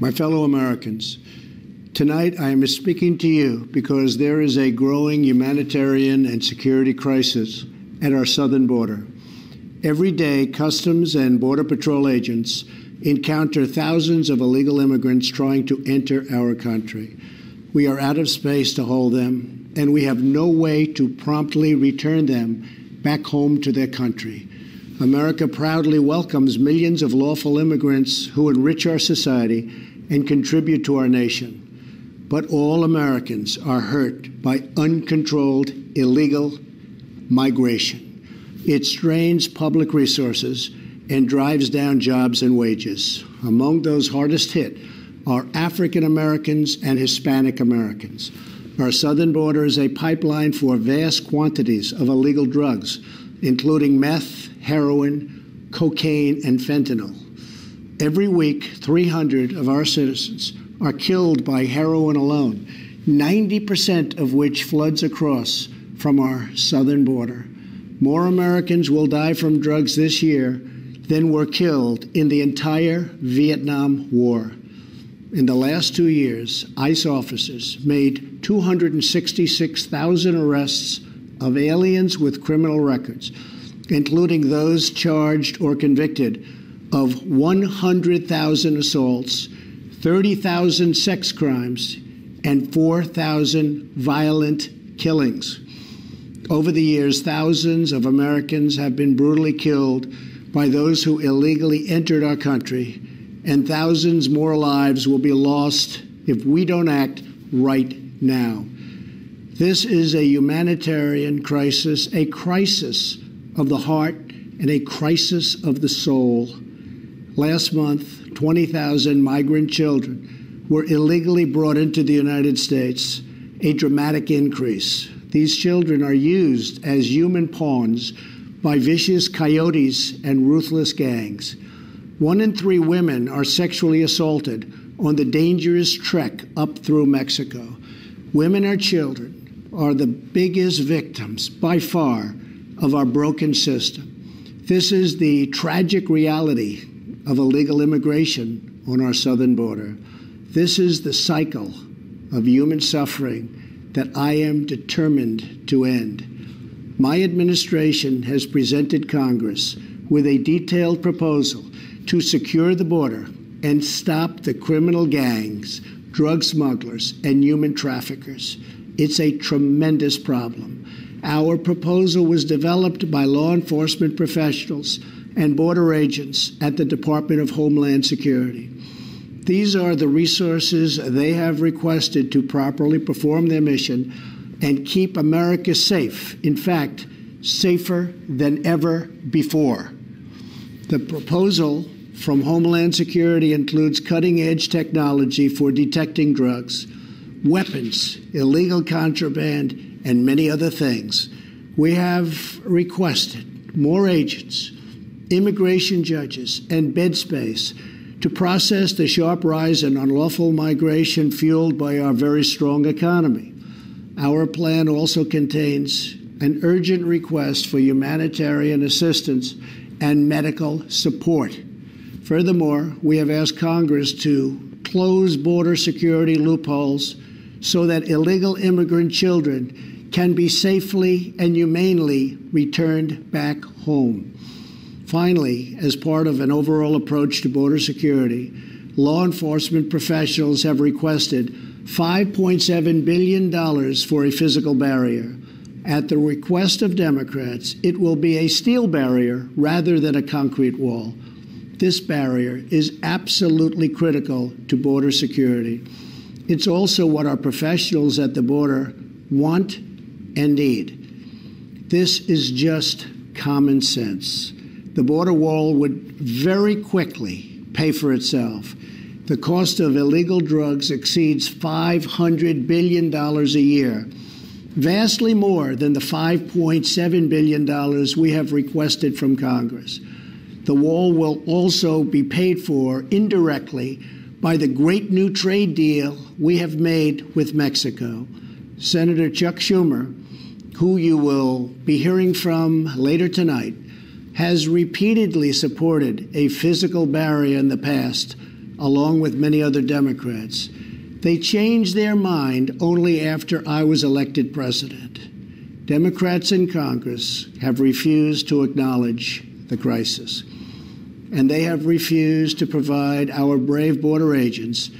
My fellow Americans, tonight I am speaking to you because there is a growing humanitarian and security crisis at our southern border. Every day, Customs and Border Patrol agents encounter thousands of illegal immigrants trying to enter our country. We are out of space to hold them, and we have no way to promptly return them back home to their country. America proudly welcomes millions of lawful immigrants who enrich our society and contribute to our nation. But all Americans are hurt by uncontrolled illegal migration. It strains public resources and drives down jobs and wages. Among those hardest hit are African Americans and Hispanic Americans. Our southern border is a pipeline for vast quantities of illegal drugs, including meth, heroin, cocaine, and fentanyl. Every week, 300 of our citizens are killed by heroin alone, 90% of which floods across from our southern border. More Americans will die from drugs this year than were killed in the entire Vietnam War. In the last 2 years, ICE officers made 266,000 arrests of aliens with criminal records, including those charged or convicted of 100,000 assaults, 30,000 sex crimes, and 4,000 violent killings. Over the years, thousands of Americans have been brutally killed by those who illegally entered our country, and thousands more lives will be lost if we don't act right now. This is a humanitarian crisis, a crisis of the heart, and a crisis of the soul. Last month, 20,000 migrant children were illegally brought into the United States, a dramatic increase. These children are used as human pawns by vicious coyotes and ruthless gangs. 1 in 3 women are sexually assaulted on the dangerous trek up through Mexico. Women and children are the biggest victims, by far, of our broken system. This is the tragic reality of illegal immigration on our southern border. This is the cycle of human suffering that I am determined to end. My administration has presented Congress with a detailed proposal to secure the border and stop the criminal gangs, drug smugglers, and human traffickers. It's a tremendous problem. Our proposal was developed by law enforcement professionals and border agents at the Department of Homeland Security. These are the resources they have requested to properly perform their mission and keep America safe, in fact, safer than ever before. The proposal from Homeland Security includes cutting-edge technology for detecting drugs, weapons, illegal contraband, and many other things. We have requested more agents, immigration judges, and bed space to process the sharp rise in unlawful migration fueled by our very strong economy. Our plan also contains an urgent request for humanitarian assistance and medical support. Furthermore, we have asked Congress to close border security loopholes so that illegal immigrant children can be safely and humanely returned back home. Finally, as part of an overall approach to border security, law enforcement professionals have requested $5.7 billion for a physical barrier. At the request of Democrats, it will be a steel barrier rather than a concrete wall. This barrier is absolutely critical to border security. It's also what our professionals at the border want and need. This is just common sense. The border wall would very quickly pay for itself. The cost of illegal drugs exceeds $500 billion a year, vastly more than the $5.7 billion we have requested from Congress. The wall will also be paid for indirectly by the great new trade deal we have made with Mexico. Senator Chuck Schumer, who you will be hearing from later tonight, has repeatedly supported a physical barrier in the past along with many other Democrats. They changed their mind only after I was elected president. Democrats in Congress have refused to acknowledge the crisis, and they have refused to provide our brave border agents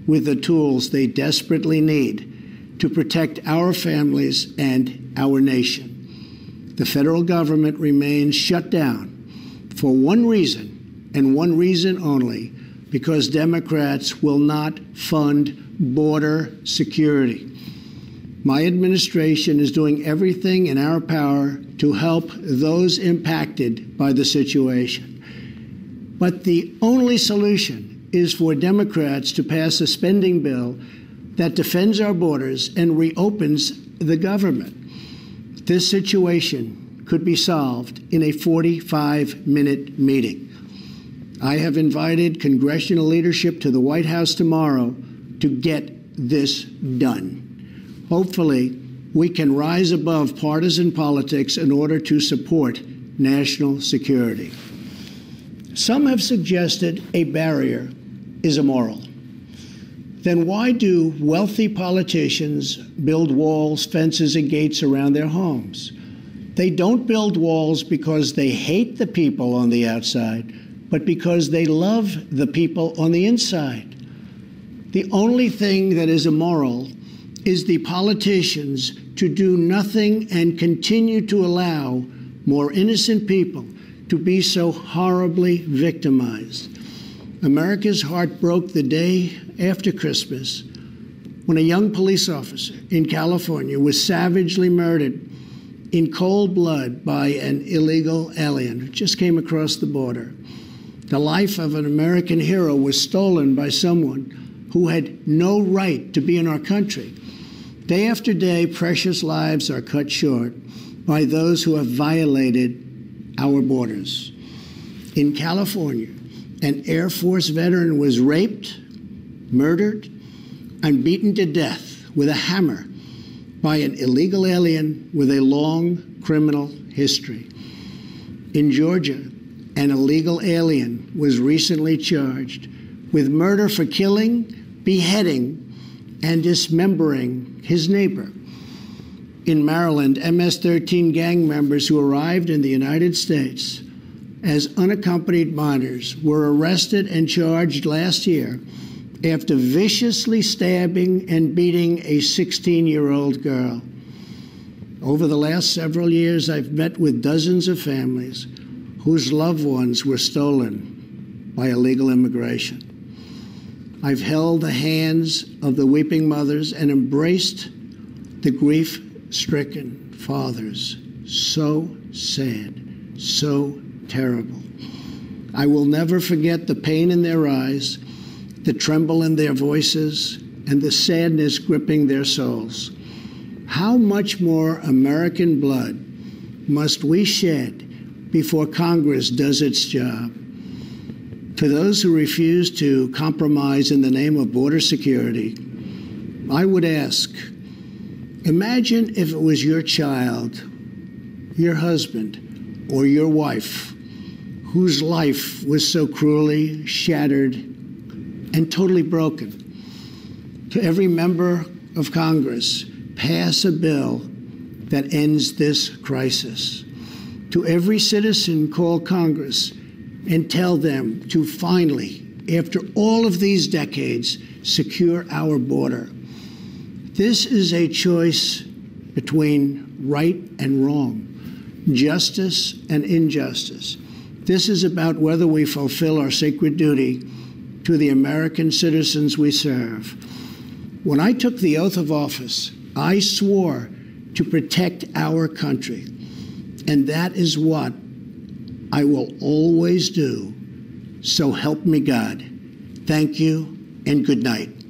with the tools they desperately need to protect our families and our nation. The federal government remains shut down for one reason, and one reason only, because Democrats will not fund border security. My administration is doing everything in our power to help those impacted by the situation. But the only solution is for Democrats to pass a spending bill that defends our borders and reopens the government. This situation could be solved in a 45-minute meeting. I have invited congressional leadership to the White House tomorrow to get this done. Hopefully, we can rise above partisan politics in order to support national security. Some have suggested a barrier is immoral. Then why do wealthy politicians build walls, fences, and gates around their homes? They don't build walls because they hate the people on the outside, but because they love the people on the inside. The only thing that is immoral is the politicians to do nothing and continue to allow more innocent people to be so horribly victimized. America's heart broke the day after Christmas when a young police officer in California was savagely murdered in cold blood by an illegal alien who just came across the border. The life of an American hero was stolen by someone who had no right to be in our country. Day after day, precious lives are cut short by those who have violated our borders. In California, an Air Force veteran was raped, murdered, and beaten to death with a hammer by an illegal alien with a long criminal history. In Georgia, an illegal alien was recently charged with murder for killing, beheading, and dismembering his neighbor. In Maryland, MS-13 gang members who arrived in the United States as unaccompanied minors were arrested and charged last year after viciously stabbing and beating a 16-year-old girl. Over the last several years, I've met with dozens of families whose loved ones were stolen by illegal immigration. I've held the hands of the weeping mothers and embraced the grief-stricken fathers. So sad, so terrible. I will never forget the pain in their eyes, the tremble in their voices, and the sadness gripping their souls. How much more American blood must we shed before Congress does its job? To those who refuse to compromise in the name of border security, I would ask, imagine if it was your child, your husband, or your wife whose life was so cruelly shattered and totally broken. To every member of Congress, pass a bill that ends this crisis. To every citizen, call Congress and tell them to finally, after all of these decades, secure our border. This is a choice between right and wrong, justice and injustice. This is about whether we fulfill our sacred duty to the American citizens we serve. When I took the oath of office, I swore to protect our country, and that is what I will always do. So help me God. Thank you and good night.